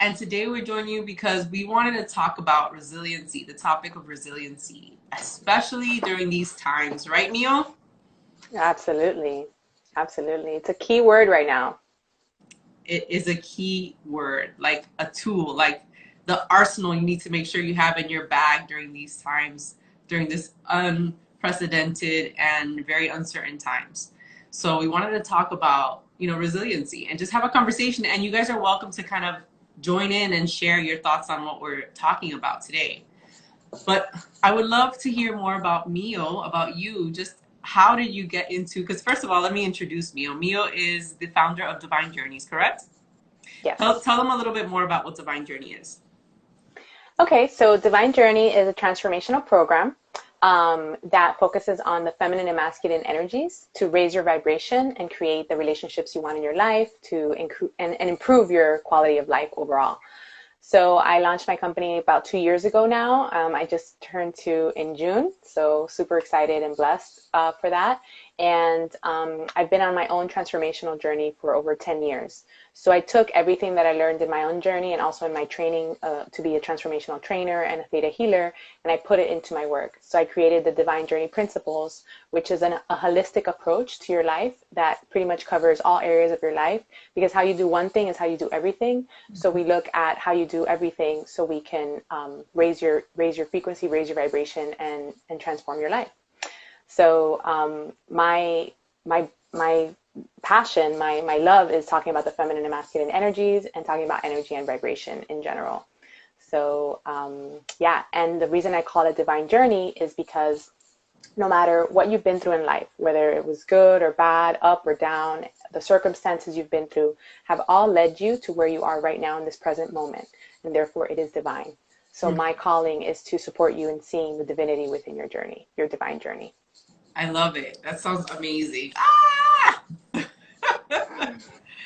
And today we're joining you because we wanted to talk about resiliency, the topic of resiliency, especially during these times, right, Mio? Absolutely. Absolutely. It's a key word right now. It is a key word, like a tool, like the arsenal you need to make sure you have in your bag during these times, during this unprecedented and very uncertain times. So we wanted to talk about, resiliency and just have a conversation. And you guys are welcome to kind of join in and share your thoughts on what we're talking about today. But I would love to hear more about Mio, about you. Just how did you get into, because first of all, let me introduce Mio. Mio is the founder of Divine Journeys, correct? Yes. Tell them a little bit more about what Divine Journey is. Okay, so Divine Journey is a transformational program that focuses on the feminine and masculine energies to raise your vibration and create the relationships you want in your life to and improve your quality of life overall. So I launched my company about 2 years ago now. I just turned 2 in June, so super excited and blessed for that. And I've been on my own transformational journey for over 10 years. So I took everything that I learned in my own journey and also in my training to be a transformational trainer and a theta healer, and I put it into my work. So I created the Divine Journey Principles, which is a holistic approach to your life that pretty much covers all areas of your life, because how you do one thing is how you do everything. So we look at how you do everything so we can raise your frequency, raise your vibration, and transform your life. So my passion, my love is talking about the feminine and masculine energies and talking about energy and vibration in general. So yeah, and the reason I call it Divine Journey is because no matter what you've been through in life, whether it was good or bad, up or down, the circumstances you've been through have all led you to where you are right now in this present moment, and therefore it is divine. So my calling is to support you in seeing the divinity within your journey, your divine journey. I love it. That sounds amazing. Ah!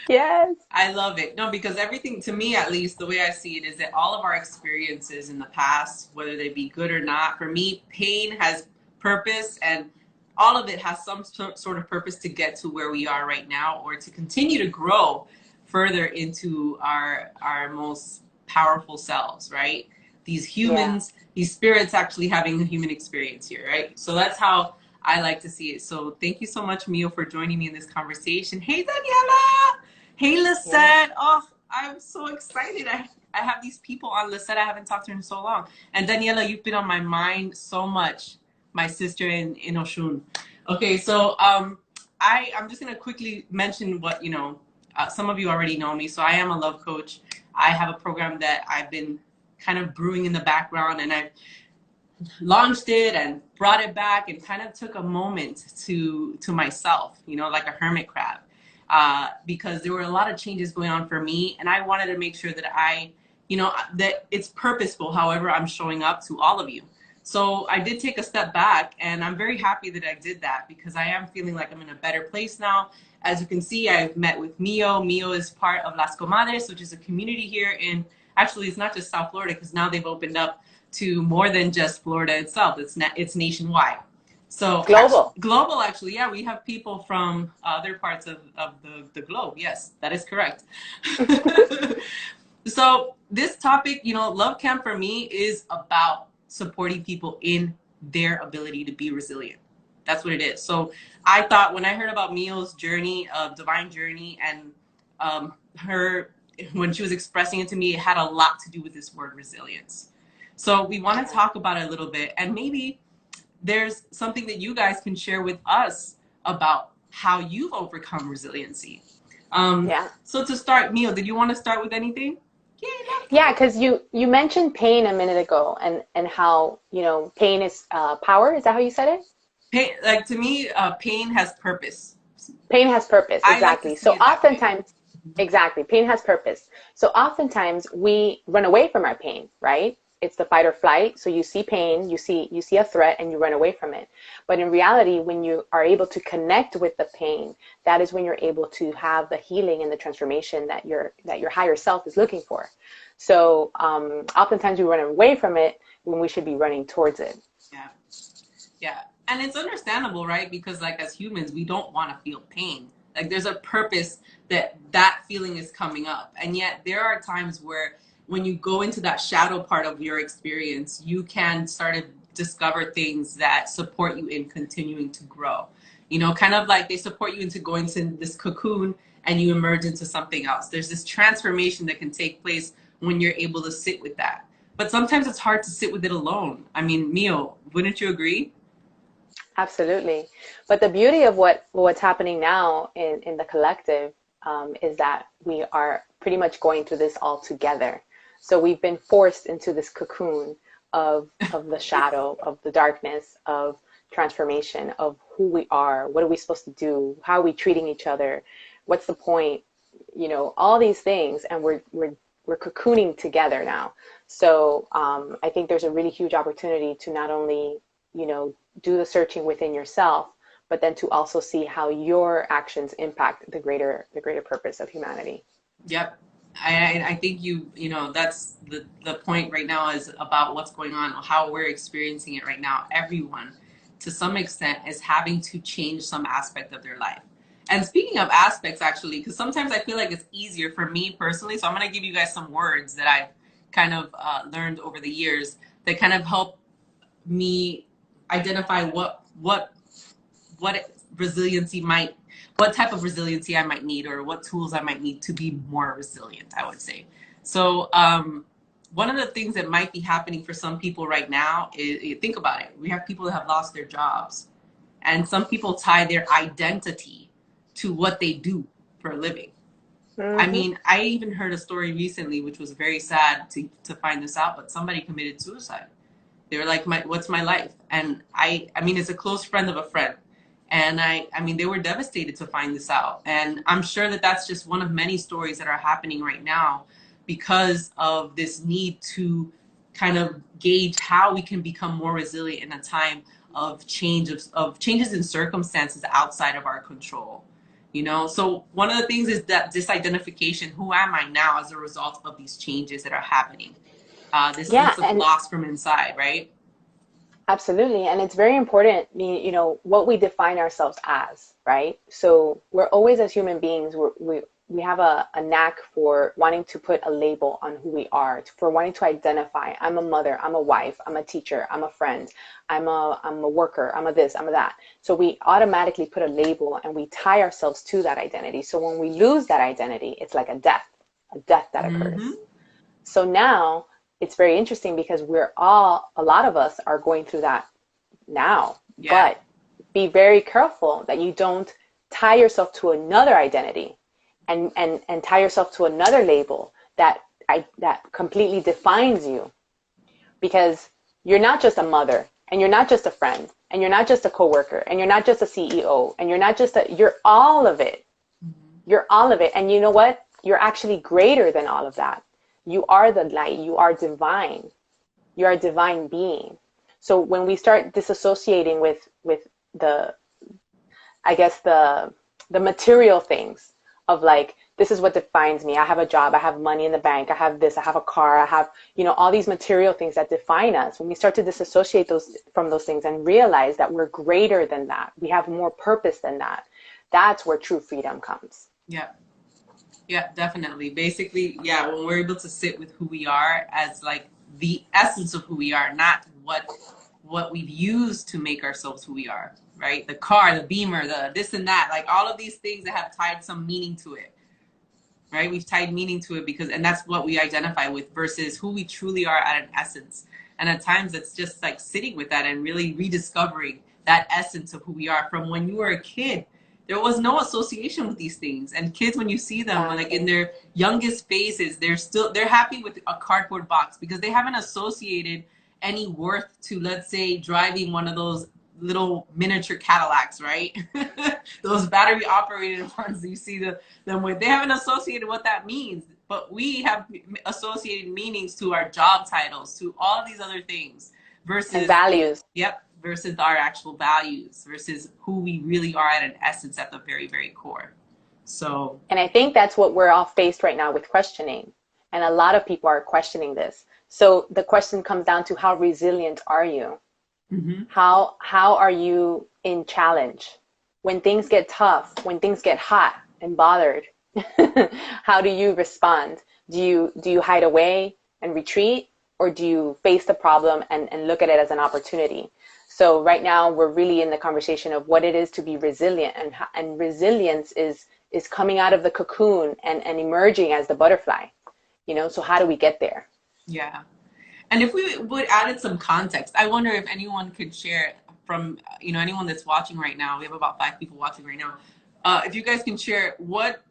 Yes. I love it. No, because everything, to me at least, the way I see it is that all of our experiences in the past, whether they be good or not, for me, pain has purpose, and all of it has some sort of purpose to get to where we are right now, or to continue to grow further into our most powerful selves, right? These Yeah. humans, these spirits actually having a human experience here, right? So that's how I like to see it. So thank you so much, Mio, for joining me in this conversation. Hey, Daniela. Hey, Yeah. Lisette. Oh, I'm so excited. I have these people on. Lisette, I haven't talked to her in so long. And Daniela, you've been on my mind so much, my sister in Oshun. Okay, so I'm just going to quickly mention what, some of you already know me. So I am a love coach. I have a program that I've been kind of brewing in the background, and I've launched it and brought it back and kind of took a moment to myself, like a hermit crab, because there were a lot of changes going on for me, and I wanted to make sure that that it's purposeful however I'm showing up to all of you. So I did take a step back, and I'm very happy that I did that because I am feeling like I'm in a better place now. As you can see, I've met with Mio. Mio is part of Las Comadres, which is a community here in, actually it's not just South Florida, because now they've opened up to more than just Florida itself. It's nationwide. So Global. global, actually, yeah, we have people from other parts of the globe. Yes, that is correct. So this topic, Love Camp for me is about supporting people in their ability to be resilient. That's what it is. So I thought when I heard about Mio's journey of Divine Journey and her, when she was expressing it to me, it had a lot to do with this word resilience. So we want to talk about it a little bit, and maybe there's something that you guys can share with us about how you've overcome resiliency. Yeah. So to start, Mio, did you want to start with anything? Yeah, because you mentioned pain a minute ago, and how pain is power. Is that how you said it? Pain, like to me, pain has purpose. Pain has purpose, I like to exactly. see So it that way. oftentimes, exactly, pain has purpose. So oftentimes we run away from our pain, right? It's the fight or flight. So you see pain, you see a threat, and you run away from it. But in reality, when you are able to connect with the pain, that is when you're able to have the healing and the transformation that your higher self is looking for. So oftentimes we run away from it when we should be running towards it. Yeah. Yeah. And it's understandable, right? Because like as humans, we don't want to feel pain. Like there's a purpose that that feeling is coming up. And yet there are times where when you go into that shadow part of your experience, you can start to discover things that support you in continuing to grow. You know, kind of like they support you into going to this cocoon and you emerge into something else. There's this transformation that can take place when you're able to sit with that. But sometimes it's hard to sit with it alone. I mean, Mio, wouldn't you agree? Absolutely. But the beauty of what's happening now in the collective is that we are pretty much going through this all together. So we've been forced into this cocoon of the shadow, of the darkness, of transformation, of who we are, what are we supposed to do, how are we treating each other, what's the point, you know, all these things, and we're cocooning together now. So I think there's a really huge opportunity to not only, you know, do the searching within yourself, but then to also see how your actions impact the greater purpose of humanity. Yep. I think you know, that's the point right now is about what's going on, how we're experiencing it right now. Everyone, to some extent, is having to change some aspect of their life. And speaking of aspects, actually, because sometimes I feel like it's easier for me personally. So I'm going to give you guys some words that I've kind of learned over the years that kind of help me identify what resiliency might, what type of resiliency I might need, or what tools I might need to be more resilient, I would say. So one of the things that might be happening for some people right now is, think about it, we have people that have lost their jobs, and some people tie their identity to what they do for a living. I mean, I even heard a story recently, which was very sad to find this out, but somebody committed suicide. They were like, what's my life? And I mean, it's a close friend of a friend. And I mean, they were devastated to find this out. And I'm sure that that's just one of many stories that are happening right now because of this need to kind of gauge how we can become more resilient in a time of changes in circumstances outside of our control. You know, so one of the things is that disidentification. Who am I now as a result of these changes that are happening? This Yeah, sense of and loss from inside, right? absolutely. And it's very important, you know, what we define ourselves as, right? So we're always, as human beings, we have a knack for wanting to put a label on who we are, for wanting to identify. I'm a mother, I'm a wife, I'm a teacher, I'm a friend, I'm a worker, I'm a this, I'm a that. So we automatically put a label and we tie ourselves to that identity. So when we lose that identity, it's like a death that occurs. Mm-hmm. So now it's very interesting because a lot of us are going through that now, Yeah. but be very careful that you don't tie yourself to another identity and tie yourself to another label that completely defines you, because you're not just a mother, and you're not just a friend, and you're not just a coworker, and you're not just a CEO, and you're all of it. You're all of it. And you know what? You're actually greater than all of that. You are the light. You are divine. You are a divine being. So when we start disassociating with the, I guess the material things of like, this is what defines me. I have a job. I have money in the bank. I have this. I have a car. I have, you know, all these material things that define us. When we start to disassociate those from those things and realize that we're greater than that, we have more purpose than that, that's where true freedom comes. Yeah. Yeah, definitely. Basically, yeah, when we're able to sit with who we are as like the essence of who we are, not what we've used to make ourselves who we are, right? The car, the Beamer, the this and that, like all of these things that have tied some meaning to it, right? We've tied meaning to it and that's what we identify with versus who we truly are at an essence. And at times it's just like sitting with that and really rediscovering that essence of who we are from when you were a kid. There was no association with these things. And kids, when you see them like in their youngest phases, they're happy with a cardboard box because they haven't associated any worth to, let's say, driving one of those little miniature Cadillacs, right? Those battery operated ones you see them with. They haven't associated what that means, but we have associated meanings to our job titles, to all of these other things versus And values. Yep, versus our actual values, versus who we really are at an essence at the very, very core. So, And I think that's what we're all faced right now with questioning. And a lot of people are questioning this. So the question comes down to, how resilient are you? mm-hmm. How are you in challenge? when things get tough, when things get hot and bothered, how do you respond? Do you hide away and retreat, or do you face the problem and look at it as an opportunity? So right now we're really in the conversation of what it is to be resilient, and resilience is coming out of the cocoon and emerging as the butterfly, so how do we get there? Yeah. And if we would added some context, I wonder if anyone could share from, anyone that's watching right now. We have about 5 people watching right now. If you guys can share what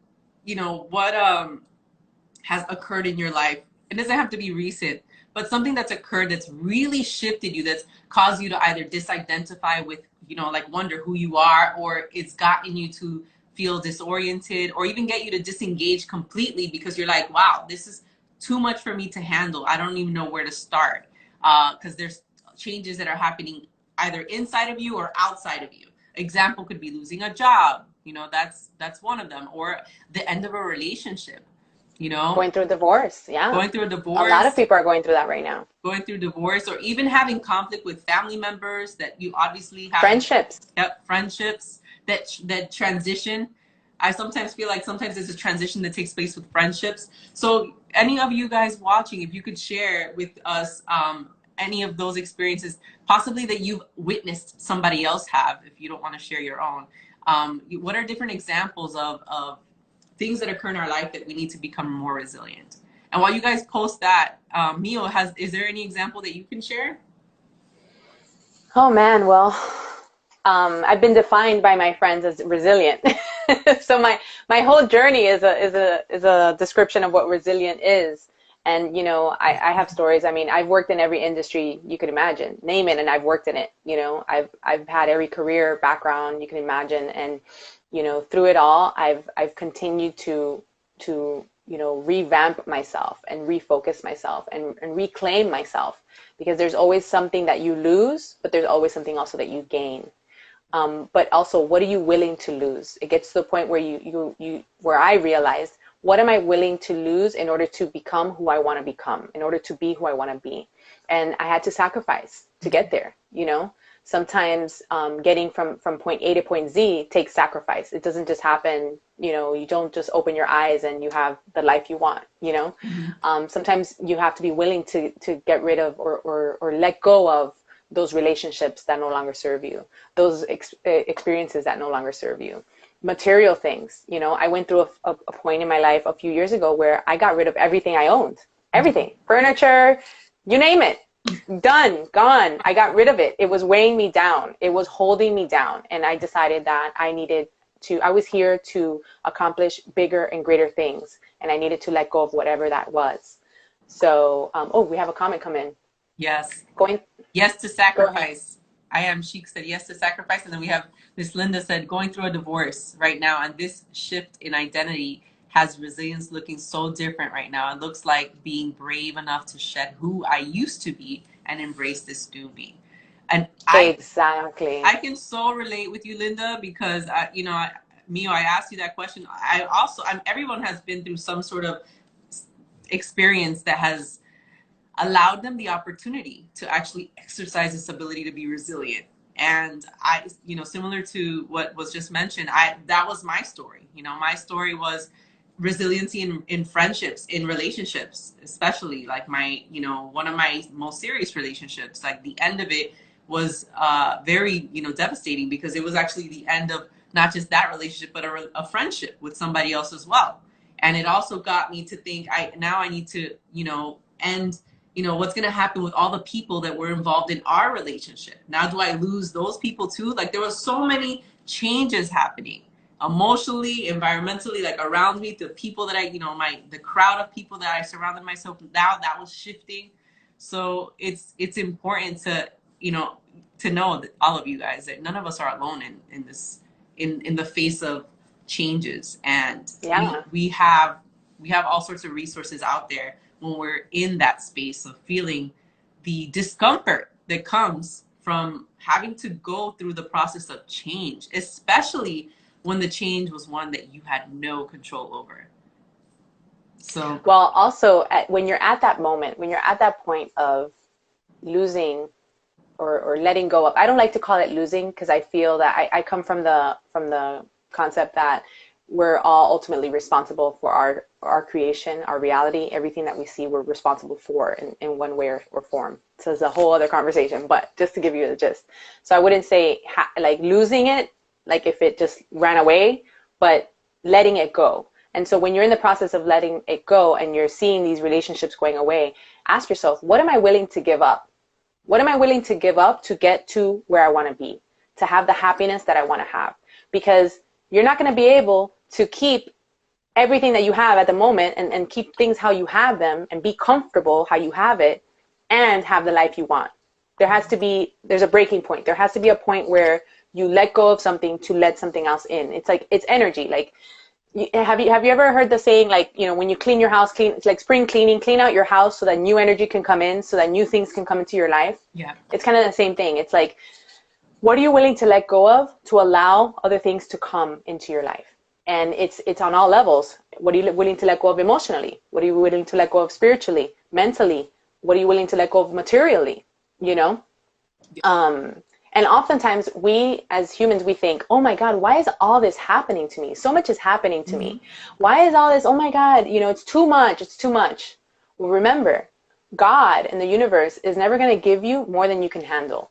has occurred in your life. It doesn't have to be recent, but something that's occurred that's really shifted you, that's caused you to either disidentify with, like wonder who you are, or it's gotten you to feel disoriented, or even get you to disengage completely because you're like, wow, this is too much for me to handle. I don't even know where to start. Because there's changes that are happening either inside of you or outside of you. Example could be losing a job. That's one of them, or the end of a relationship. Going through a divorce. Yeah. Going through a divorce. A lot of people are going through that right now. Going through divorce, or even having conflict with family members that you obviously have. Friendships. Yep, friendships that transition. I sometimes feel like sometimes there's a transition that takes place with friendships. So any of you guys watching, if you could share with us any of those experiences, possibly that you've witnessed somebody else have, if you don't want to share your own. What are different examples of things that occur in our life that we need to become more resilient? And while you guys post that, Mio, is there any example that you can share? Oh man, well, I've been defined by my friends as resilient. So my whole journey is a description of what resilient is. And I have stories. I mean, I've worked in every industry you could imagine, name it, and I've worked in it. I've had every career background you can imagine, and through it all, I've continued to revamp myself and refocus myself and reclaim myself, because there's always something that you lose, but there's always something also that you gain. But also, what are you willing to lose? It gets to the point where where I realized, what am I willing to lose in order to become who I want to become, in order to be who I want to be? And I had to sacrifice to get there. Sometimes getting from point A to point Z takes sacrifice. It doesn't just happen. You don't just open your eyes and you have the life you want. Mm-hmm. Sometimes you have to be willing to get rid of or let go of those relationships that no longer serve you, those experiences that no longer serve you, material things. I went through a point in my life a few years ago where I got rid of everything I owned, everything, furniture, you name it, done, gone. I got rid of it. It was weighing me down. It was holding me down. And I decided that I was here to accomplish bigger and greater things. And I needed to let go of whatever that was. So, we have a comment come in. Yes. Yes to sacrifice. I am Sheik said yes to sacrifice. And then we have Miss Linda said, going through a divorce right now. And this shift in identity has resilience looking so different right now. It looks like being brave enough to shed who I used to be and embrace this new me. And exactly. I can so relate with you, Linda, because Mio, I asked you that question. Everyone has been through some sort of experience that has allowed them the opportunity to actually exercise this ability to be resilient. And similar to what was just mentioned, that was my story. My story was resiliency in friendships, in relationships, especially like one of my most serious relationships. Like the end of it was very, devastating, because it was actually the end of not just that relationship, but a friendship with somebody else as well. And it also got me to think, I need to, end, what's going to happen with all the people that were involved in our relationship. Now, do I lose those people too? Like, there were so many changes happening emotionally, environmentally, like around me, the people that the crowd of people that I surrounded myself with, now that was shifting. So it's important to, to know that all of you guys, that none of us are alone in this, in the face of changes. And yeah, we have all sorts of resources out there when we're in that space of feeling the discomfort that comes from having to go through the process of change, especially when the change was one that you had no control over. So, well, also when you're at that moment, when you're at that point of losing or letting go of. I don't like to call it losing, because I feel that I come from the concept that we're all ultimately responsible for our creation, our reality, everything that we see, we're responsible for in one way or form. So it's a whole other conversation, but just to give you the gist. So I wouldn't say like losing it, like if it just ran away, but letting it go. And so when you're in the process of letting it go and you're seeing these relationships going away, ask yourself, what am I willing to give up? What am I willing to give up to get to where I want to be, to have the happiness that I want to have? Because you're not going to be able to keep everything that you have at the moment and keep things how you have them and be comfortable how you have it and have the life you want. There's a breaking point. There has to be a point where you let go of something to let something else in. It's like, it's energy. Like, have you ever heard the saying, like, you know, when you clean your house, it's like spring cleaning, clean out your house so that new energy can come in, so that new things can come into your life. Yeah. It's kind of the same thing. It's like, what are you willing to let go of to allow other things to come into your life? And it's on all levels. What are you willing to let go of emotionally? What are you willing to let go of spiritually, mentally? What are you willing to let go of materially? You know? And oftentimes we as humans, we think, oh my God, why is all this happening to me? So much is happening to me. Why is all this? Oh my God, you know, it's too much. It's too much. Well, remember, God and the universe is never going to give you more than you can handle.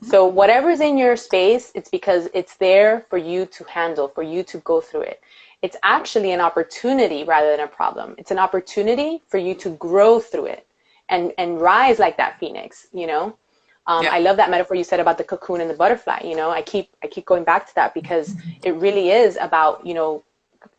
So whatever's in your space, it's because it's there for you to handle, for you to go through it. It's actually an opportunity rather than a problem. It's an opportunity for you to grow through it and rise like that phoenix, you know? I love that metaphor you said about the cocoon and the butterfly. You know, I keep going back to that, because it really is about, you know,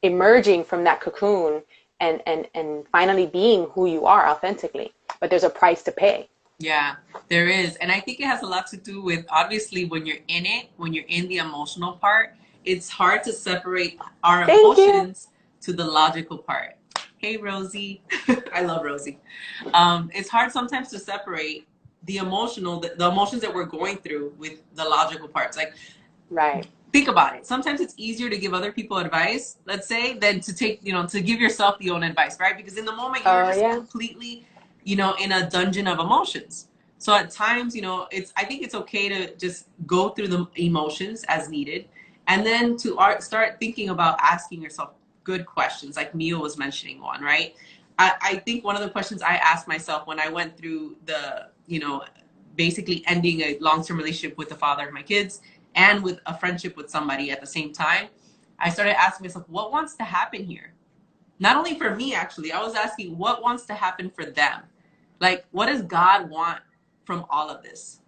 emerging from that cocoon and finally being who you are authentically. But there's a price to pay. Yeah, there is. And I think it has a lot to do with, obviously, when you're in it, when you're in the emotional part, it's hard to separate our emotions to the logical part. Hey, Rosie. I love Rosie. It's hard sometimes to separate the emotional, the emotions that we're going through with the logical parts. Like, right. Think about it. Sometimes it's easier to give other people advice, let's say, than to take, you know, to give yourself the own advice, right? Because in the moment you're just completely, you know, in a dungeon of emotions. So at times, you know, I think it's okay to just go through the emotions as needed, and then to start thinking about asking yourself good questions, like Mio was mentioning one, right? I think one of the questions I asked myself when I went through the, you know, basically ending a long-term relationship with the father of my kids and with a friendship with somebody at the same time, I started asking myself, what wants to happen here? Not only for me, actually, I was asking what wants to happen for them. Like, what does God want from all of this?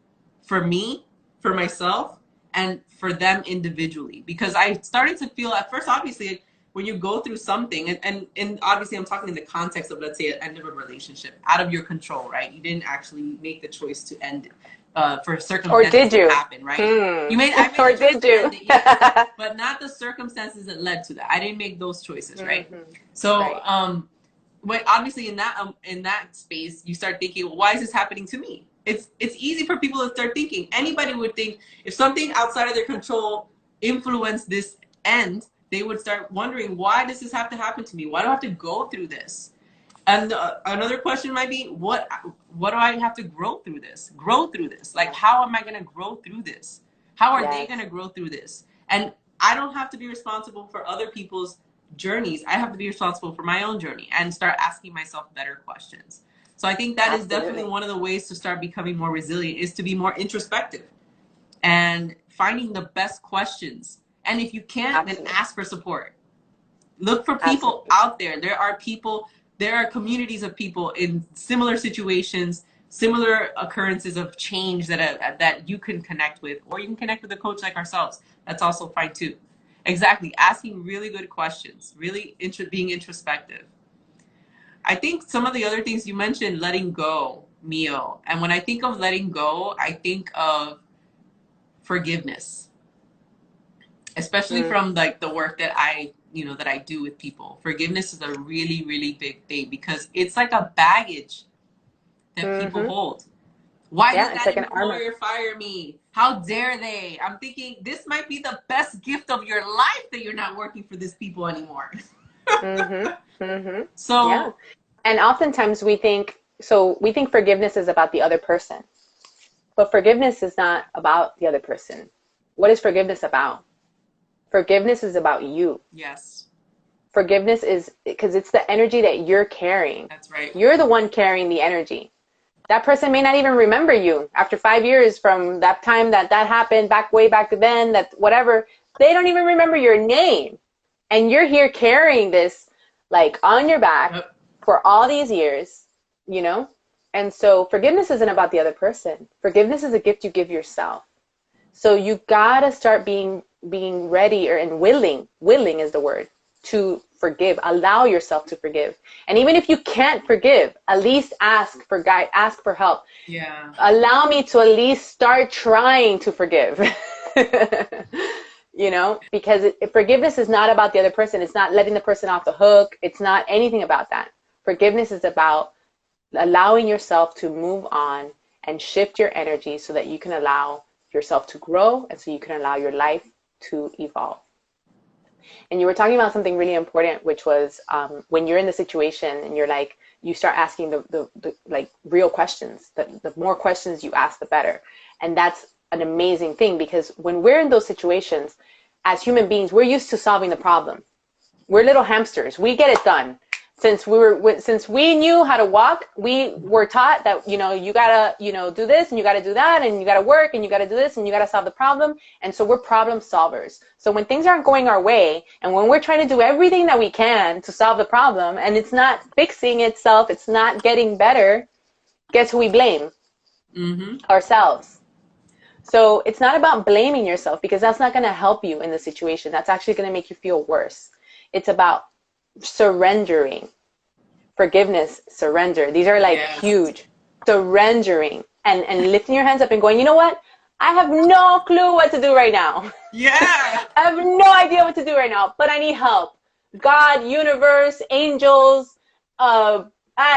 For me, for myself, and for them individually. Because I started to feel at first, obviously, when you go through something, and obviously I'm talking in the context of, let's say, an end of a relationship, out of your control, right? You didn't actually make the choice to end it. For circumstances or did you? that happen, right? I made or did you? it, yeah, but not the circumstances that led to that. I didn't make those choices, right? So, when obviously in that space, you start thinking, well, why is this happening to me? It's easy for people to start thinking. Anybody would think if something outside of their control influenced this end, they would start wondering, why does this have to happen to me? Why do I have to go through this? And another question might be, what do I have to grow through this? Grow through this? Like, how am I going to grow through this? How are they going to grow through this? And I don't have to be responsible for other people's journeys. I have to be responsible for my own journey and start asking myself better questions. So I think that is definitely one of the ways to start becoming more resilient, is to be more introspective and finding the best questions. And if you can't, then ask for support. Look for people out there. There are communities of people in similar situations, similar occurrences of change that you can connect with, or you can connect with a coach like ourselves. That's also fine too. Exactly. Asking really good questions, really being introspective. I think some of the other things you mentioned, letting go, Mio. And when I think of letting go, I think of forgiveness, especially from like the work that I do with people. Forgiveness is a really, really big thing, because it's like a baggage that people hold. Why did that employer fire me? How dare they? I'm thinking, this might be the best gift of your life that you're not working for these people anymore. So, and oftentimes we think forgiveness is about the other person. But forgiveness is not about the other person. What is forgiveness about? Forgiveness is about you. Yes. Forgiveness is because it's the energy that you're carrying. That's right. You're the one carrying the energy. That person may not even remember you after 5 years from that time that happened, way back then, that whatever. They don't even remember your name. And you're here carrying this like on your back Yep. for all these years, you know? And so forgiveness isn't about the other person. Forgiveness is a gift you give yourself. So you gotta start being ready and willing is the word, to forgive. Allow yourself to forgive. And even if you can't forgive, at least ask for help. Yeah. Allow me to at least start trying to forgive. You know, because forgiveness is not about the other person. It's not letting the person off the hook. It's not anything about that. Forgiveness is about allowing yourself to move on and shift your energy so that you can allow yourself to grow and so you can allow your life to evolve. And you were talking about something really important, which was when you're in the situation and you're like, you start asking the like real questions. The more questions you ask, the better. And that's an amazing thing, because when we're in those situations, as human beings, we're used to solving the problem. We're little hamsters. We get it done. Since we knew how to walk, we were taught that, you know, you gotta, you know, do this and you gotta do that and you gotta work and you gotta do this and you gotta solve the problem. And so we're problem solvers. So when things aren't going our way and when we're trying to do everything that we can to solve the problem and it's not fixing itself, it's not getting better, guess who we blame? Ourselves. So it's not about blaming yourself, because that's not going to help you in the situation. That's actually going to make you feel worse. It's about surrendering. Forgiveness, surrender. These are like huge. Surrendering and lifting your hands up and going, you know what? I have no clue what to do right now. Yeah. I have no idea what to do right now, but I need help. God, universe, angels, I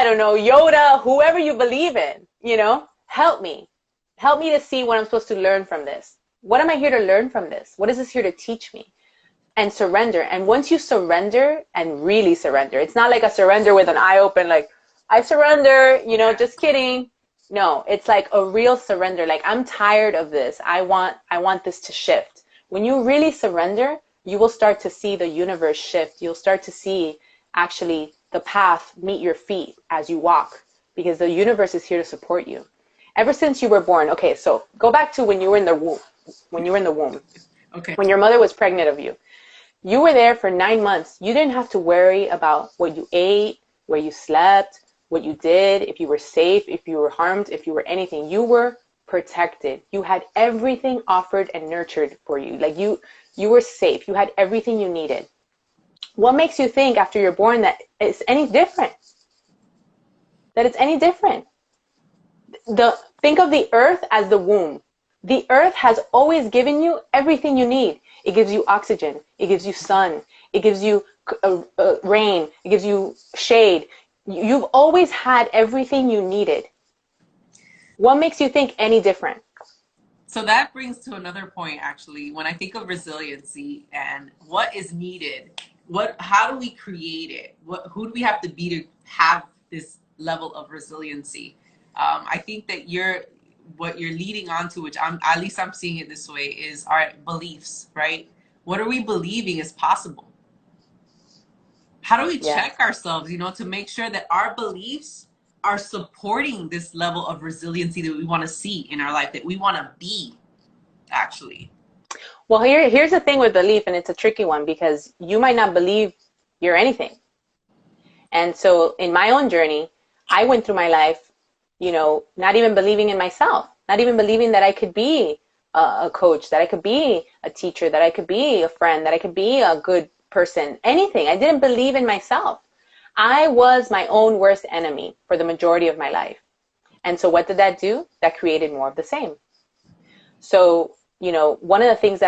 don't know, Yoda, whoever you believe in, you know, help me. Help me to see what I'm supposed to learn from this. What am I here to learn from this? What is this here to teach me? And surrender. And once you surrender and really surrender, it's not like a surrender with an eye open, like, I surrender, you know, just kidding. No, it's like a real surrender. Like, I'm tired of this. I want this to shift. When you really surrender, you will start to see the universe shift. You'll start to see actually the path meet your feet as you walk, because the universe is here to support you. Ever since you were born. Okay, so go back to when you were in the womb. Okay. When your mother was pregnant of you. You were there for 9 months. You didn't have to worry about what you ate, where you slept, what you did, if you were safe, if you were harmed, if you were anything. You were protected. You had everything offered and nurtured for you. Like you were safe. You had everything you needed. What makes you think after you're born that it's any different? That it's any different? Think of the earth as the womb. The earth has always given you everything you need. It gives you oxygen. It gives you sun. It gives you rain. It gives you shade. You've always had everything you needed. What makes you think any different? So that brings to another point, actually. When I think of resiliency and what is needed, how do we create it? Who do we have to be to have this level of resiliency? I think that what you're leading on to, which at least I'm seeing it this way, is our beliefs, right? What are we believing is possible? How do we check ourselves, you know, to make sure that our beliefs are supporting this level of resiliency that we want to see in our life, that we want to be, actually? Well, here's the thing with belief, and it's a tricky one, because you might not believe you're anything. And so in my own journey, I went through my life, you know, not even believing in myself, not even believing that I could be a coach, that I could be a teacher, that I could be a friend, that I could be a good person, anything. I didn't believe in myself. I was my own worst enemy for the majority of my life. And so what did that do? That created more of the same. So, you know, one of the things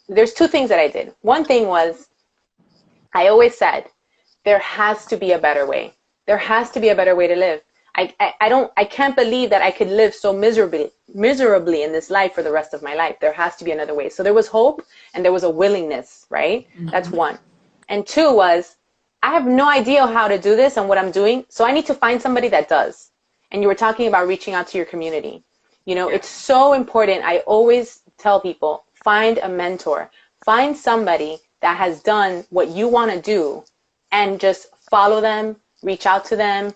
there's two things that I did. One thing was, I always said, there has to be a better way. There has to be a better way to live. I can't believe that I could live so miserably in this life for the rest of my life. There has to be another way. So there was hope and there was a willingness, right? Mm-hmm. That's one. And two was, I have no idea how to do this and what I'm doing, so I need to find somebody that does. And you were talking about reaching out to your community. You know, Yeah. it's so important. I always tell people, find a mentor, find somebody that has done what you want to do, and just follow them, reach out to them,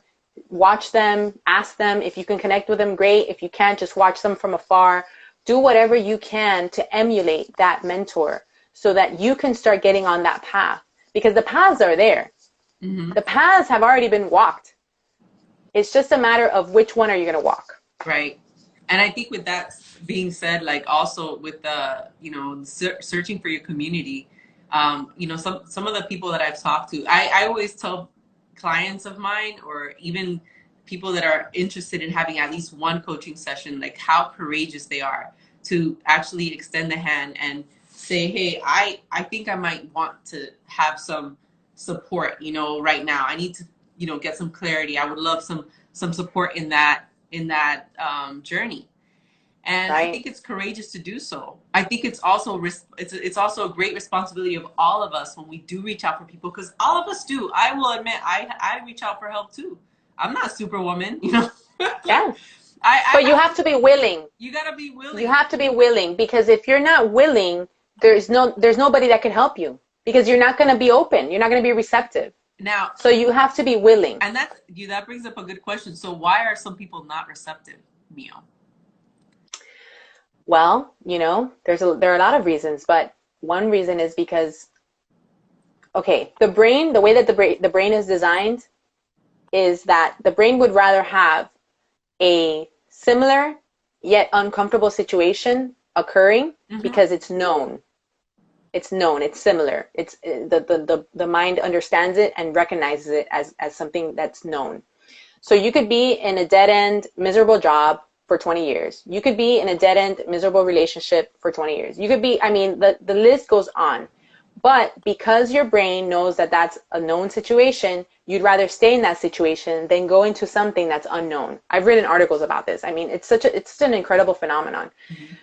watch them, ask them. If you can connect with them, great. If you can't, just watch them from afar. Do whatever you can to emulate that mentor so that you can start getting on that path, because the paths are there. Mm-hmm. The paths have already been walked. It's just a matter of which one are you going to walk. Right. And I think with that being said, like also with the, you know, searching for your community, you know, some of the people that I've talked to, I always tell clients of mine, or even people that are interested in having at least one coaching session, like how courageous they are to actually extend the hand and say, hey, I think I might want to have some support, you know, right now. I need to, you know, get some clarity. I would love some support in that journey. And I Right? think it's courageous to do so. I think it's also it's also a great responsibility of all of us when we do reach out for people, because all of us do. I will admit, I reach out for help too. I'm not Superwoman, you know. Yeah. I But you have to be willing. You gotta be You willing. have to be willing, because if you're not willing, there's nobody that can help you, because you're not going to be open. You're not going to be receptive. Now, So you have to be willing. and that brings up a good question. So why are some people not receptive, Mio? Well, you know, there are a lot of reasons, but one reason is because, okay, the brain, the way that the brain is designed is that the brain would rather have a similar yet uncomfortable situation occurring, Mm-hmm. because it's known. It's known, it's similar. It's the mind understands it and recognizes it as something that's known. So you could be in a dead end, miserable job for 20 years. You could be in a dead end, miserable relationship for 20 years. You could be, I mean, the list goes on. But because your brain knows that that's a known situation, you'd rather stay in that situation than go into something that's unknown. I've written articles about this. I mean, it's an incredible phenomenon. Mm-hmm.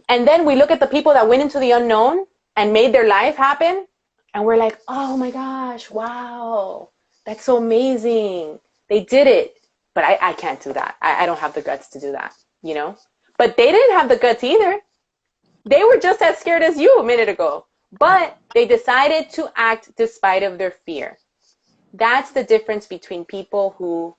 And then we look at the people that went into the unknown and made their life happen, and we're like, oh my gosh, wow, that's so amazing. They did it. But I can't do that. I don't have the guts to do that, you know? But they didn't have the guts either. They were just as scared as you a minute ago. But they decided to act despite of their fear. That's the difference between people who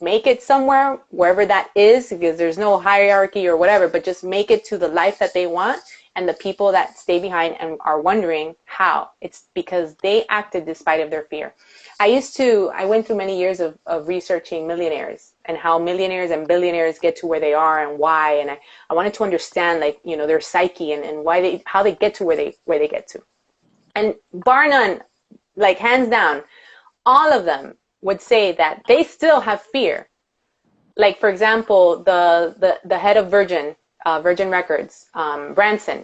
make it somewhere, wherever that is, because there's no hierarchy or whatever, but just make it to the life that they want, and the people that stay behind and are wondering how. It's because they acted despite of their fear. I went through many years of researching millionaires and how millionaires and billionaires get to where they are and why. And I wanted to understand, like, you know, their psyche and why how they get to where they get to. And bar none, like hands down, all of them would say that they still have fear. Like, for example, the head of Virgin Records, Branson,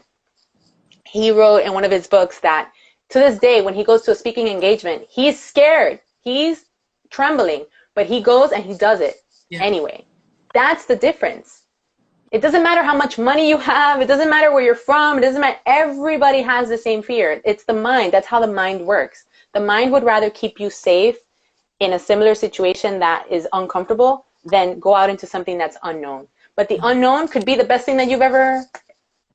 he wrote in one of his books that to this day, when he goes to a speaking engagement, he's scared. He's trembling, but he goes and he does it anyway. That's the difference. It doesn't matter how much money you have. It doesn't matter where you're from. It doesn't matter. Everybody has the same fear. It's the mind. That's how the mind works. The mind would rather keep you safe in a similar situation that is uncomfortable than go out into something that's unknown. But the unknown could be the best thing that you've ever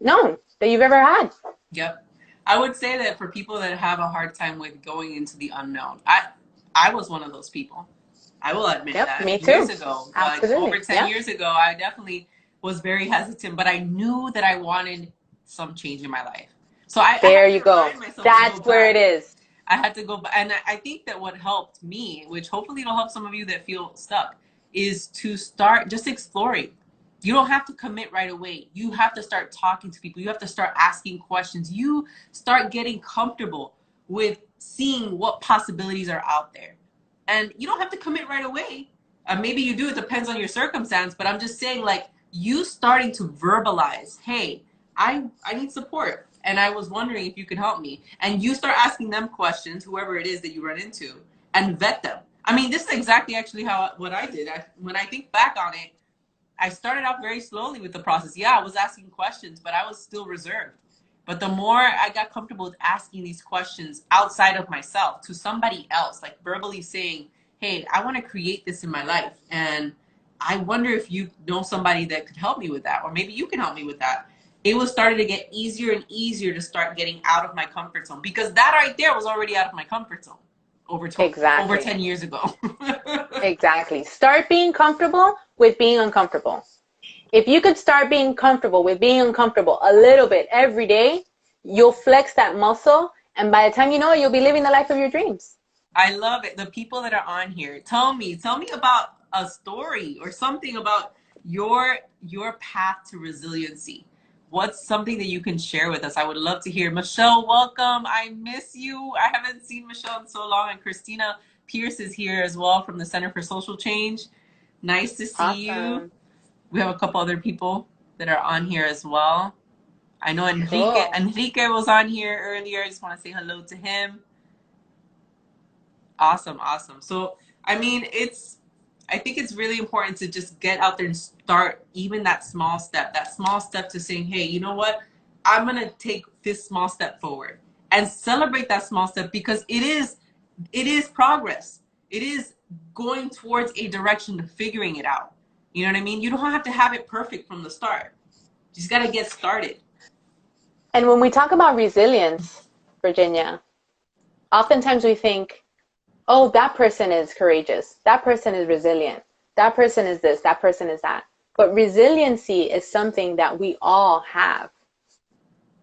known, that you've ever had. Yep. I would say that for people that have a hard time with going into the unknown, I was one of those people. I will admit that. Me too. Years ago, Absolutely. like over 10 years ago, I definitely was very hesitant, but I knew that I wanted some change in my life. So there you go. That's where it is. I had to go back. And I think that what helped me, which hopefully it'll help some of you that feel stuck, is to start just exploring. You don't have to commit right away. You have to start talking to people. You have to start asking questions. You start getting comfortable with seeing what possibilities are out there. And you don't have to commit right away. Maybe you do. It depends on your circumstance. But I'm just saying, like, you starting to verbalize, hey, I need support. And I was wondering if you could help me. And you start asking them questions, whoever it is that you run into, and vet them. I mean, this is exactly actually what I did. When I think back on it, I started out very slowly with the process. Yeah, I was asking questions, but I was still reserved. But the more I got comfortable with asking these questions outside of myself to somebody else, like verbally saying, hey, I want to create this in my life. And I wonder if you know somebody that could help me with that, or maybe you can help me with that. It was starting to get easier and easier to start getting out of my comfort zone, because that right there was already out of my comfort zone over Exactly. 10 years ago. Exactly. Start being comfortable with being uncomfortable. If you could start being comfortable with being uncomfortable a little bit every day, you'll flex that muscle. And by the time you know it, you'll be living the life of your dreams. I love it. The people that are on here, tell me about a story or something about your path to resiliency. What's something that you can share with us? I would love to hear. Michelle, welcome. I miss you. I haven't seen Michelle in so long. And Christina Pierce is here as well from the Center for Social Change. Nice to see you. Awesome. We have a couple other people that are on here as well. I know Cool. Enrique was on here earlier. I just want to say hello to him. Awesome, awesome. So, I mean, I think it's really important to just get out there and start even that small step to saying, hey, you know what? I'm going to take this small step forward and celebrate that small step, because it is progress. It is going towards a direction of figuring it out. You know what I mean? You don't have to have it perfect from the start. You just got to get started. And when we talk about resilience, Virginia, oftentimes we think, oh, that person is courageous. That person is resilient. That person is this. That person is that. But resiliency is something that we all have.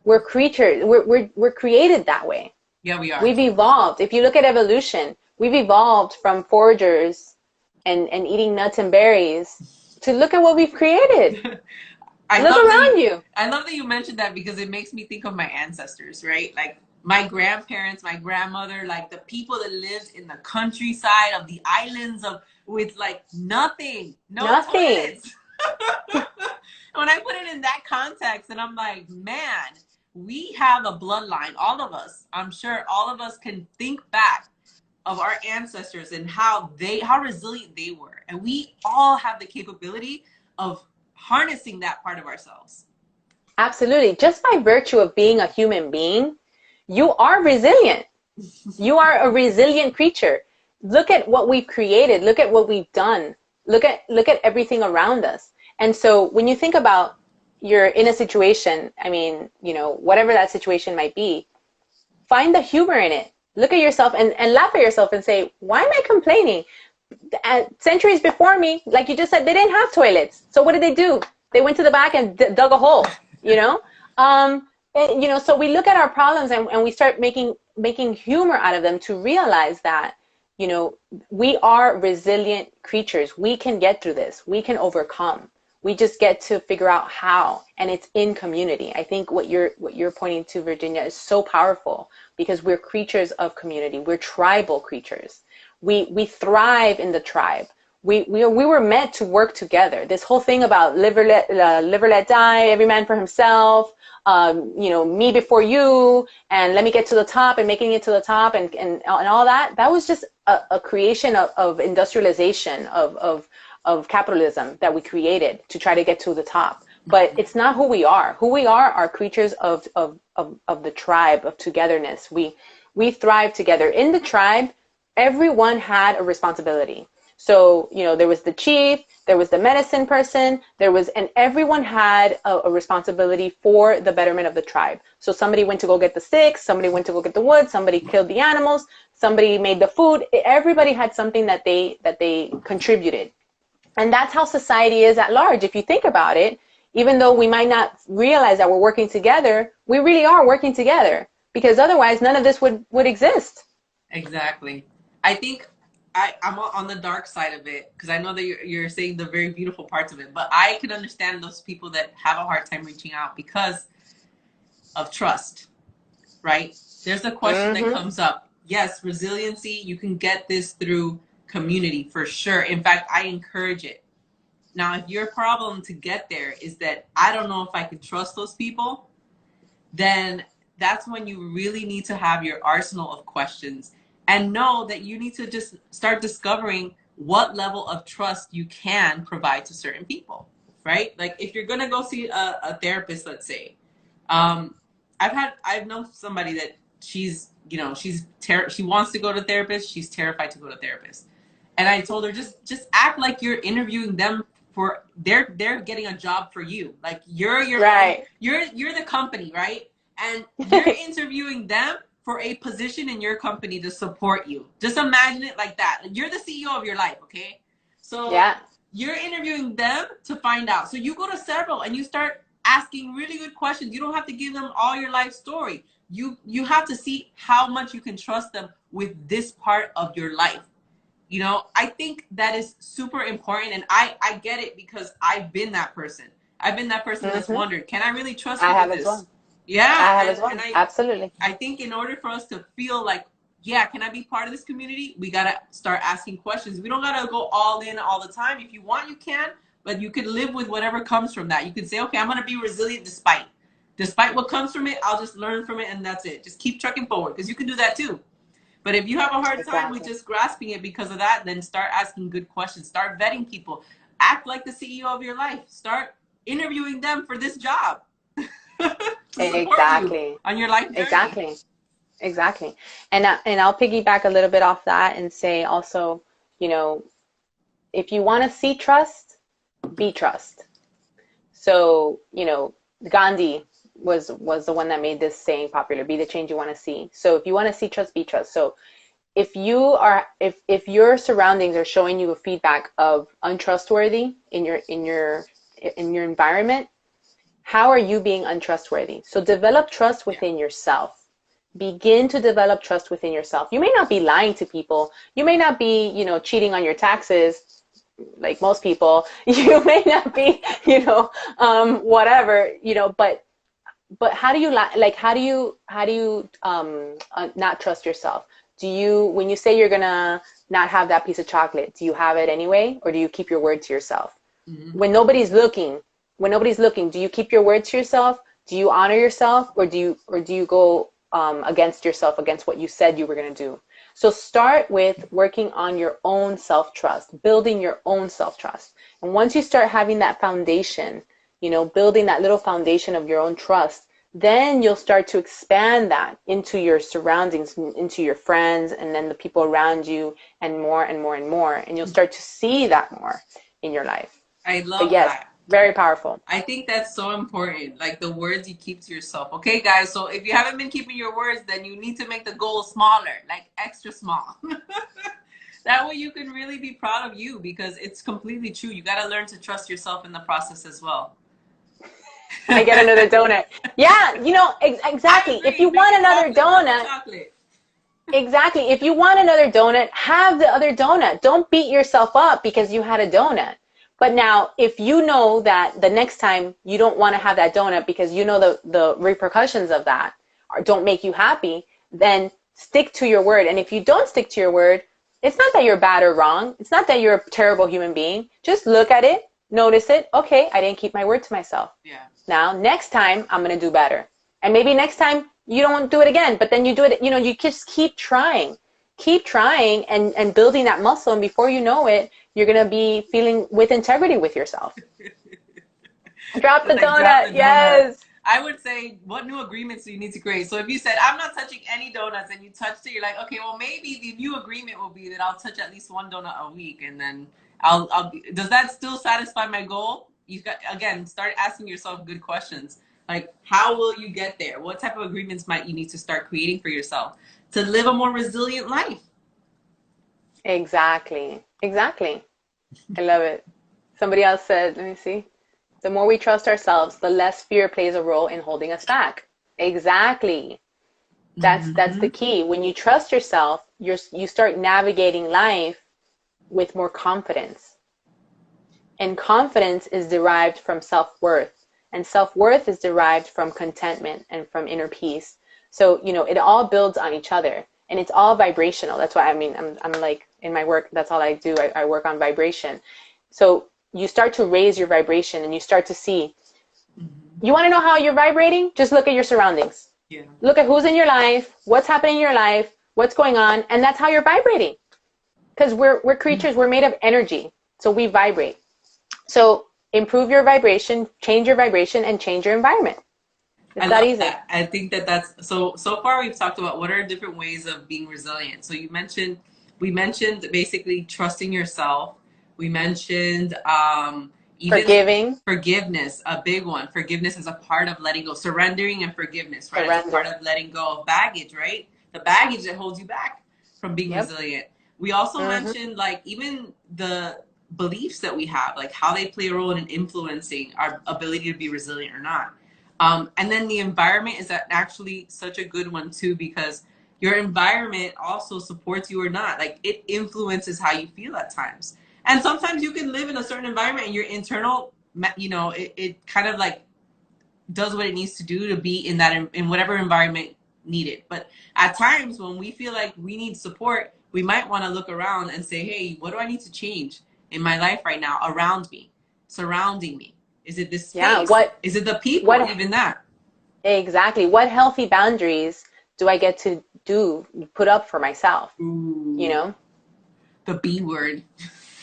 We're creatures. We're created that way. Yeah, we are. We've evolved. If you look at evolution, we've evolved from foragers and eating nuts and berries to look at what we've created. Look around you. I love that you mentioned that, because it makes me think of my ancestors, right? Like my grandparents, my grandmother, like the people that lived in the countryside of the islands of with like nothing, no Nothing. toilets. When I put it in that context, and I'm like, man, we have a bloodline, all of us. I'm sure all of us can think back of our ancestors and how resilient they were. And we all have the capability of harnessing that part of ourselves. Absolutely. Just by virtue of being a human being, you are resilient. You are a resilient creature. Look at what we've created. Look at what we've done. Look at everything around us. And so when you think about you're in a situation, I mean, you know, whatever that situation might be, find the humor in it. Look at yourself and laugh at yourself and say, why am I complaining? Centuries before me, like you just said, they didn't have toilets. So what did they do? They went to the back and dug a hole, you know? You know, so we look at our problems and we start making humor out of them to realize that, you know, we are resilient creatures. We can get through this. We can overcome. We just get to figure out how, and it's in community. I think what you're pointing to, Virginia, is so powerful, because we're creatures of community. We're tribal creatures. We thrive in the tribe. We were meant to work together. This whole thing about live or let die, every man for himself, you know, me before you, and let me get to the top, and making it to the top, and all that. That was just a creation of industrialization, of capitalism that we created to try to get to the top. But it's not who we are. Who we are creatures of the tribe, of togetherness. We thrive together. In the tribe, everyone had a responsibility. So, you know, there was the chief, there was the medicine person, and everyone had a responsibility for the betterment of the tribe. So somebody went to go get the sticks, somebody went to go get the wood, somebody killed the animals, somebody made the food. Everybody had something that they contributed. And that's how society is at large. If you think about it, even though we might not realize that we're working together, we really are working together, because otherwise none of this would exist. Exactly. I think I'm on the dark side of it, because I know that you're saying the very beautiful parts of it, but I can understand those people that have a hard time reaching out because of trust, right? There's a question that comes up. Yes, resiliency, you can get this through community for sure. In fact, I encourage it. Now, if your problem to get there is that I don't know if I can trust those people, then that's when you really need to have your arsenal of questions and know that you need to just start discovering what level of trust you can provide to certain people, right? Like if you're gonna go see a therapist, let's say, I've known somebody that she wants to go to therapist, she's terrified to go to therapist. And I told her, just act like you're interviewing them for they're getting a job for you. Like you're your own, Right. you're the company, right? And you're interviewing them for a position in your company to support you. Just imagine it like that. You're the CEO of your life, okay? So Yeah. you're interviewing them to find out. So you go to several and you start asking really good questions. You don't have to give them all your life story. You have to see how much you can trust them with this part of your life. You know, I think that is super important, and I get it because I've been that person. I've been that person that's Hmm. wondered, can I really trust I you with have as this? well. Yeah, I have and as and well. I Absolutely. I think in order for us to feel like, yeah, can I be part of this community? We gotta start asking questions. We don't gotta go all in all the time. If you want, you can, but you could live with whatever comes from that. You could say, okay, I'm gonna be resilient despite what comes from it. I'll just learn from it, and that's it. Just keep trucking forward because you can do that too. But if you have a hard time with Exactly. just grasping it because of that, then start asking good questions. Start vetting people. Act like the CEO of your life. Start interviewing them for this job to support you Exactly. on your life journey. Exactly. Exactly. And I'll piggyback a little bit off that and say also, you know, if you want to see trust, be trust. So, Gandhi was the one that made this saying popular, be the change you want to see. So if you want to see trust, be trust. So if your surroundings are showing you a feedback of untrustworthy in your environment, how are you being untrustworthy? So develop trust Yeah. within yourself. Begin to develop trust within yourself. You may not be lying to people. You may not be, cheating on your taxes like most people. You may not be, whatever, but how do you like how do you not trust yourself? Do you, when you say you're gonna not have that piece of chocolate, do you have it anyway, or do you keep your word to yourself? Mm-hmm. When nobody's looking, do you keep your word to yourself? Do you honor yourself, or do you go against yourself, against what you said you were going to do? So start with working on your own self-trust, building your own self-trust. And once you start having that foundation, building that little foundation of your own trust, then you'll start to expand that into your surroundings, into your friends, and then the people around you, and more and more and more. And you'll start to see that more in your life. I But love yes, that. very powerful. I think that's so important. Like the words you keep to yourself. Okay, guys. So if you haven't been keeping your words, then you need to make the goal smaller, like extra small. That way you can really be proud of you because it's completely true. You got to learn to trust yourself in the process as well. I get another donut. Yeah, I exactly. If agree. you Bring want the another chocolate. Bring the donut, chocolate. exactly. If you want another donut, have the other donut. Don't beat yourself up because you had a donut. But now, if you know that the next time you don't want to have that donut because you know the repercussions of that don't make you happy, then stick to your word. And if you don't stick to your word, it's not that you're bad or wrong. It's not that you're a terrible human being. Just look at it, notice it. Okay, I didn't keep my word to myself. Yeah. Now, next time, I'm going to do better. And maybe next time you don't do it again, but then you do it, you just keep trying. Keep trying and building that muscle. And before you know it, you're going to be feeling with integrity with yourself. Drop the Like drop donut. the donut. Yes. I would say, what new agreements do you need to create? So if you said, I'm not touching any donuts, and you touched it, you're like, okay, well, maybe the new agreement will be that I'll touch at least one donut a week, and then does that still satisfy my goal? You got, again, start asking yourself good questions. Like, how will you get there? What type of agreements might you need to start creating for yourself to live a more resilient life? Exactly. Exactly. I love it. Somebody else said, let me see. The more we trust ourselves, the less fear plays a role in holding us back. Exactly. That's the Mm-hmm. key. When you trust yourself, you start navigating life with more confidence. And confidence is derived from self-worth. And self-worth is derived from contentment and from inner peace. So, it all builds on each other. And it's all vibrational. That's why I'm like in my work, that's all I do. I work on vibration. So you start to raise your vibration and you start to see. Mm-hmm. You want to know how you're vibrating? Just look at your surroundings. Yeah. Look at who's in your life, what's happening in your life, what's going on, and that's how you're vibrating. Because we're creatures, we're made of energy, so we vibrate. So improve your vibration, change your vibration, and change your environment. I It's that love easy. that. I think that that's so far we've talked about what are different ways of being resilient. So you mentioned We mentioned basically trusting yourself. We mentioned even Forgiving. forgiveness, a big one. Forgiveness is a part of letting go. Surrendering and forgiveness, right? It's a part Surrender. of letting go of baggage, right? The baggage that holds you back from being Yep. resilient. We also Mm-hmm. mentioned like even the beliefs that we have, like how they play a role in influencing our ability to be resilient or not. And then the environment is actually such a good one too, because your environment also supports you or not. Like it influences how you feel at times. And sometimes you can live in a certain environment and your internal, it kind of like does what it needs to do to be in that, in whatever environment needed. But at times when we feel like we need support, we might want to look around and say, hey, what do I need to change in my life right now around me, surrounding me? Is it this Yeah. space? Is it the people? What Even that. exactly? What healthy boundaries do I get to put up for myself? You Ooh, know? the B word.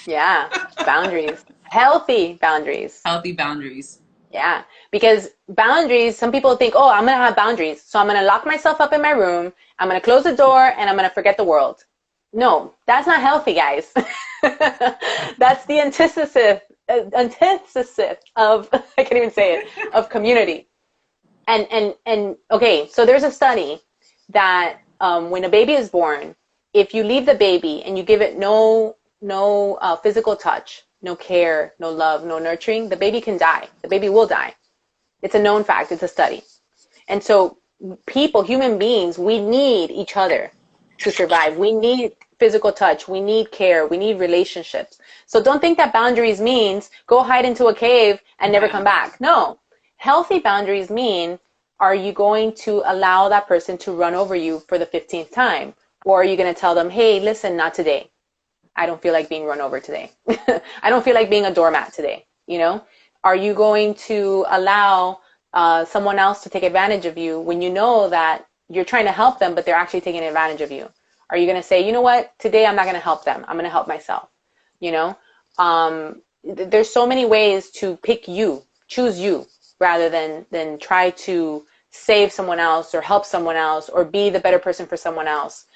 Yeah. Boundaries. Healthy boundaries. Healthy boundaries. Yeah, because boundaries, some people think, oh, I'm going to have boundaries. So I'm going to lock myself up in my room. I'm going to close the door and I'm going to forget the world. No, that's not healthy, guys. That's the antithesis of, I can't even say it, of community. And okay, so there's a study that when a baby is born, if you leave the baby and you give it no physical touch, no care, no love, no nurturing, the baby can die. The baby will die. It's a known fact. It's a study. And so people, human beings, we need each other to survive. We need physical touch. We need care. We need relationships. So don't think that boundaries means go hide into a cave and never come back. No. Healthy boundaries mean, are you going to allow that person to run over you for the 15th time? Or are you going to tell them, hey, listen, not today. I don't feel like being run over today. I don't feel like being a doormat today. You know, are you going to allow someone else to take advantage of you when you know that you're trying to help them, but they're actually taking advantage of you? Are you going to say, you know what, today I'm not going to help them. I'm going to help myself. You know, there's so many ways to pick you, choose you, rather than try to save someone else or help someone else or be the better person for someone else.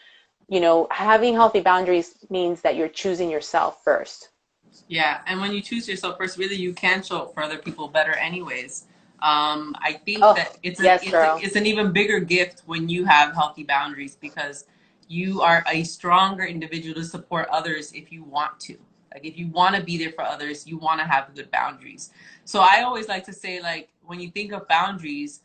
You know, having healthy boundaries means that you're choosing yourself first. Yeah, and when you choose yourself first, really you can show up for other people better anyways. I think Oh, that yes, girl. it's an even bigger gift when you have healthy boundaries, because you are a stronger individual to support others if you want to. Like if you want to be there for others, you want to have good boundaries. So I always like to say, like, when you think of boundaries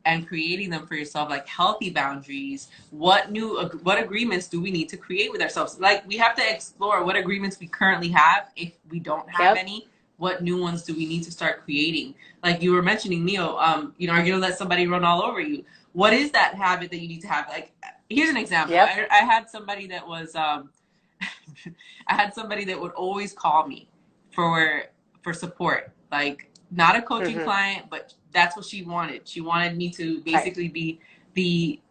and creating them for yourself, like healthy boundaries, what agreements do we need to create with ourselves? Like we have to explore what agreements we currently have. If we don't have Yep. any, what new ones do we need to start creating? Like you were mentioning, Mio, are you gonna let somebody run all over you? What is that habit that you need to have? Like, here's an example. Yep. I had somebody that was I had somebody that would always call me for support. Like not a coaching Mm-hmm. client, but that's what she wanted. She wanted me to Right. basically be the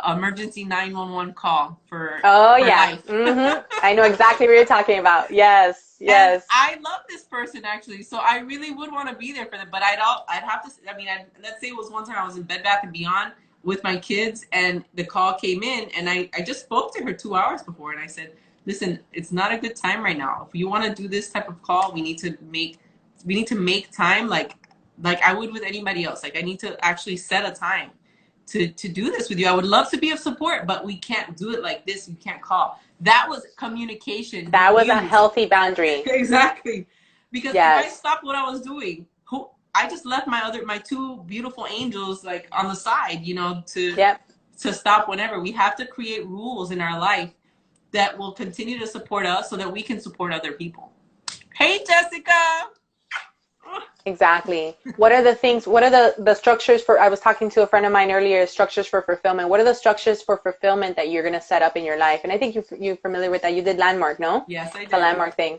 emergency 911 call for Oh, yeah. life. Mm-hmm. I know exactly what you're talking about. Yes. And Yes. I love this person actually, so I really would want to be there for them. But I'd have to. I mean, let's say it was one time I was in Bed Bath and Beyond with my kids, and the call came in, and I just spoke to her 2 hours before, and I said, "Listen, it's not a good time right now. If you want to do this type of call, we need to make time like I would with anybody else. Like I need to actually set a time to do this with you. I would love to be of support, but we can't do it like this. You can't call." That was communication. That was a Used. healthy boundary. Exactly. Because if I Yes. stopped what I was doing, I just left my two beautiful angels like on the side, Yep. to stop whenever. We have to create rules in our life that will continue to support us so that we can support other people. Hey, Jessica. Exactly. What are the structures for, I was talking to a friend of mine earlier, structures for fulfillment. What are the structures for fulfillment that you're going to set up in your life? And I think you're familiar with that. You did Landmark, no? Yes, I did. It's a Landmark thing.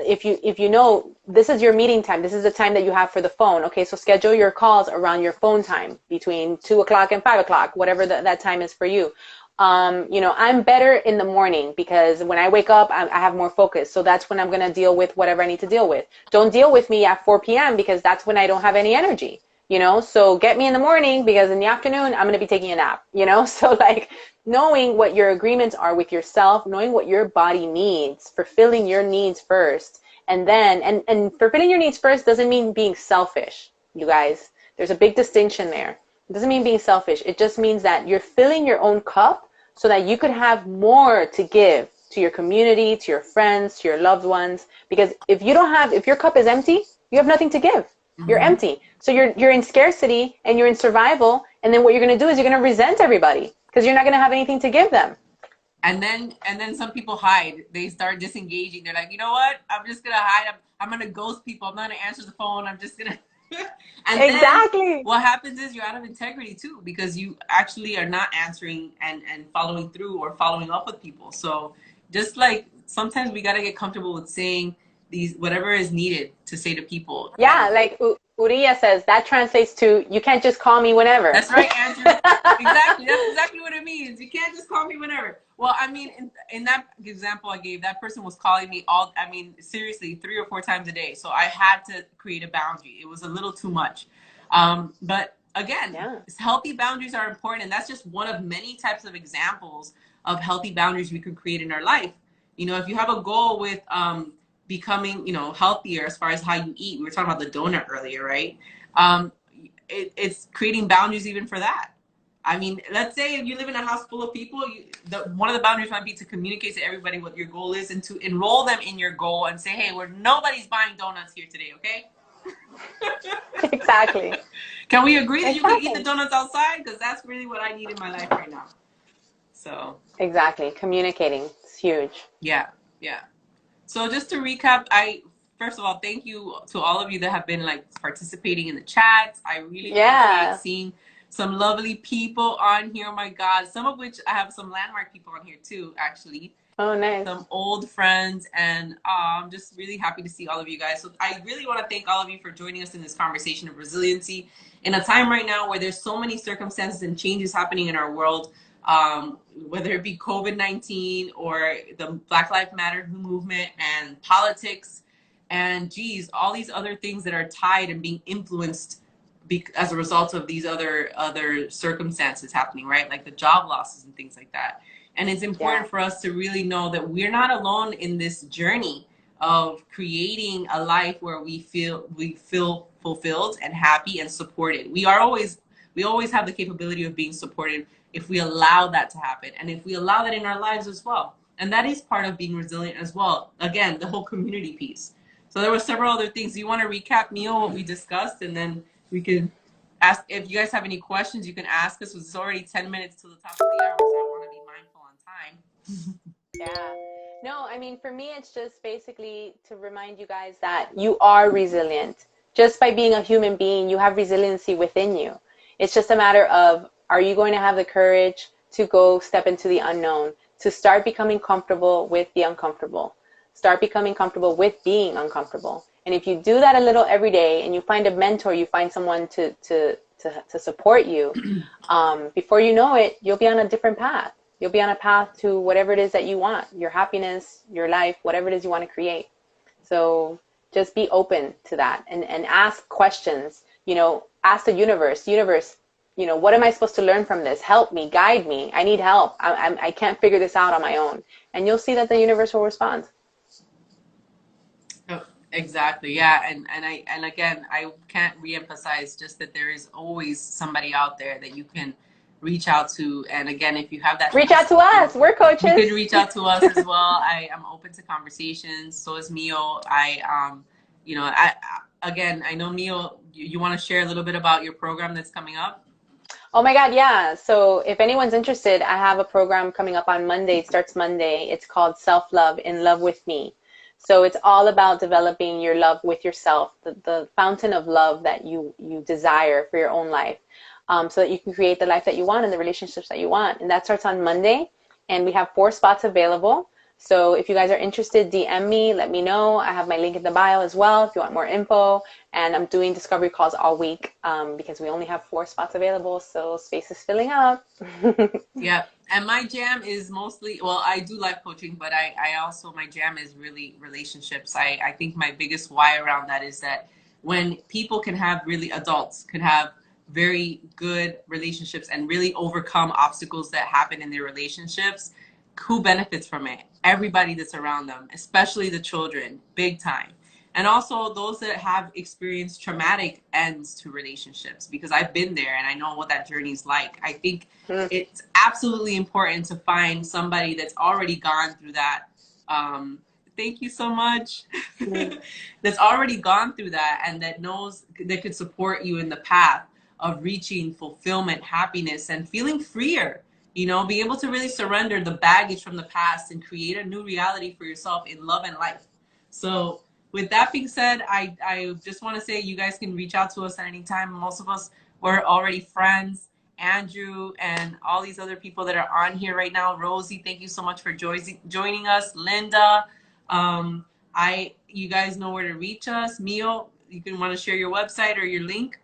If you know, this is your meeting time, this is the time that you have for the phone. Okay. So schedule your calls around your phone time between 2 o'clock and 5 o'clock, whatever that time is for you. I'm better in the morning because when I wake up, I have more focus. So that's when I'm going to deal with whatever I need to deal with. Don't deal with me at 4 p.m. because that's when I don't have any energy. you know? So get me in the morning because in the afternoon, I'm going to be taking a nap, you know? So like knowing what your agreements are with yourself, knowing what your body needs, fulfilling your needs first. And then, and fulfilling your needs first doesn't mean being selfish, you guys. There's a big distinction there. It doesn't mean being selfish. It just means that you're filling your own cup so that you could have more to give to your community, to your friends, to your loved ones. Because if you don't have, if your cup is empty, you have nothing to give. You're empty. So you're in scarcity and you're in survival. And then what you're going to do is you're going to resent everybody because you're not going to have anything to give them. And then some people hide. They start disengaging. They're like, you know what? I'm just gonna hide. I'm gonna ghost people. I'm not gonna answer the phone. I'm just gonna. And exactly. Then what happens is you're out of integrity too, because you actually are not answering and following through or following up with people. So just like sometimes we gotta get comfortable with saying these whatever is needed to say to people. Yeah, and, like Uriah says, that translates to you can't just call me whenever. That's right, Andrew. Exactly. That's exactly what it means. You can't just call me whenever. Well, I mean, in that example I gave, that person was calling me seriously, 3 or 4 times a day. So I had to create a boundary. It was a little too much. But again, healthy boundaries are important. And that's just one of many types of examples of healthy boundaries we could create in our life. You know, if you have a goal with becoming, you know, healthier as far as how you eat, we were talking about the donut earlier, right? It's creating boundaries even for that. I mean, let's say if you live in a house full of people, one of the boundaries might be to communicate to everybody what your goal is and to enroll them in your goal and say, hey, nobody's buying donuts here today, okay? Exactly. Can we agree that you can eat the donuts outside? Because that's really what I need in my life right now. So. Exactly. Communicating. It's huge. Yeah, yeah. So just to recap, first of all, thank you to all of you that have been like participating in the chats. I really appreciate seeing some lovely people on here. Oh my God. Some of which I have some landmark people on here too, actually. Oh, nice. Some old friends. And I'm just really happy to see all of you guys. So I really want to thank all of you for joining us in this conversation of resiliency in a time right now where there's so many circumstances and changes happening in our world. Whether it be COVID-19 or the Black Lives Matter movement and politics and all these other things that are tied and being influenced as a result of these other circumstances happening, right? Like the job losses and things like that. And it's important for us to really know that we're not alone in this journey of creating a life where we feel fulfilled and happy and supported. We always have the capability of being supported if we allow that to happen and if we allow that in our lives as well. And that is part of being resilient as well. Again, the whole community piece. So there were several other things. Do you want to recap, Mio, what we discussed? And then we can ask, if you guys have any questions, you can ask us. It's already 10 minutes to the top of the hour, so I want to be mindful on time. Yeah. No, I mean, for me, it's just basically to remind you guys that you are resilient. Just by being a human being, you have resiliency within you. It's just a matter of, are you going to have the courage to go step into the unknown, to start becoming comfortable with the uncomfortable, start becoming comfortable with being uncomfortable. And if you do that a little every day and you find a mentor, you find someone to support you, before you know it, you'll be on a different path. You'll be on a path to whatever it is that you want, your happiness, your life, whatever it is you want to create. So just be open to that and ask questions, you know, ask the universe, you know, what am I supposed to learn from this? Help me, guide me. I need help. I can't figure this out on my own. And you'll see that the universe will respond. Oh, exactly. Yeah. And again, I can't reemphasize just that there is always somebody out there that you can reach out to. And again, if you have that, reach out to us. We're coaches. You can reach out to us as well. I am open to conversations. So is Mio. You know, again, I know Mio, you want to share a little bit about your program that's coming up? Oh my God, yeah. So if anyone's interested, I have a program coming up on Monday. It starts Monday. It's called Self-Love, In Love with Me. So it's all about developing your love with yourself, the fountain of love that you desire for your own life, so that you can create the life that you want and the relationships that you want. And that starts on Monday. And we have 4 spots available. So if you guys are interested, DM me, let me know. I have my link in the bio as well if you want more info. And I'm doing discovery calls all week because we only have 4 spots available. So space is filling up. Yeah. And my jam is mostly, well, I do life coaching, but I also, my jam is really relationships. I think my biggest why around that is that when people can have really adults can have very good relationships and really overcome obstacles that happen in their relationships, who benefits from it? Everybody that's around them, especially the children, big time. And also those that have experienced traumatic ends to relationships, because I've been there and I know what that journey is like. I think it's absolutely important to find somebody that's already gone through that. Thank you so much. That's already gone through that and that knows that could support you in the path of reaching fulfillment, happiness, and feeling freer. You know, be able to really surrender the baggage from the past and create a new reality for yourself in love and life. So with that being said, I just want to say you guys can reach out to us at any time. Most of us were already friends. Andrew and all these other people that are on here right now. Rosie, thank you so much for joining us. Linda, you guys know where to reach us. Mio, you can want to share your website or your link.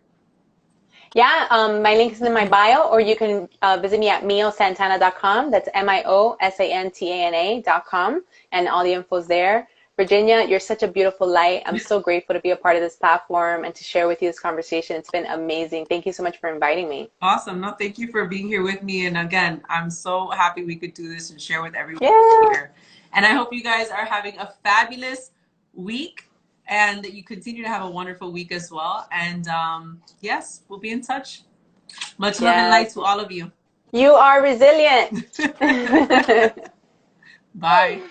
Yeah, my link is in my bio, or you can visit me at miosantana.com. That's miosantana.com, and all the info's there. Virginia, you're such a beautiful light. I'm so grateful to be a part of this platform and to share with you this conversation. It's been amazing. Thank you so much for inviting me. Awesome. No, thank you for being here with me. And again, I'm so happy we could do this and share with everyone here. And I hope you guys are having a fabulous week and that you continue to have a wonderful week as well. And yes, we'll be in touch. Much love and light to all of you. You are resilient. Bye.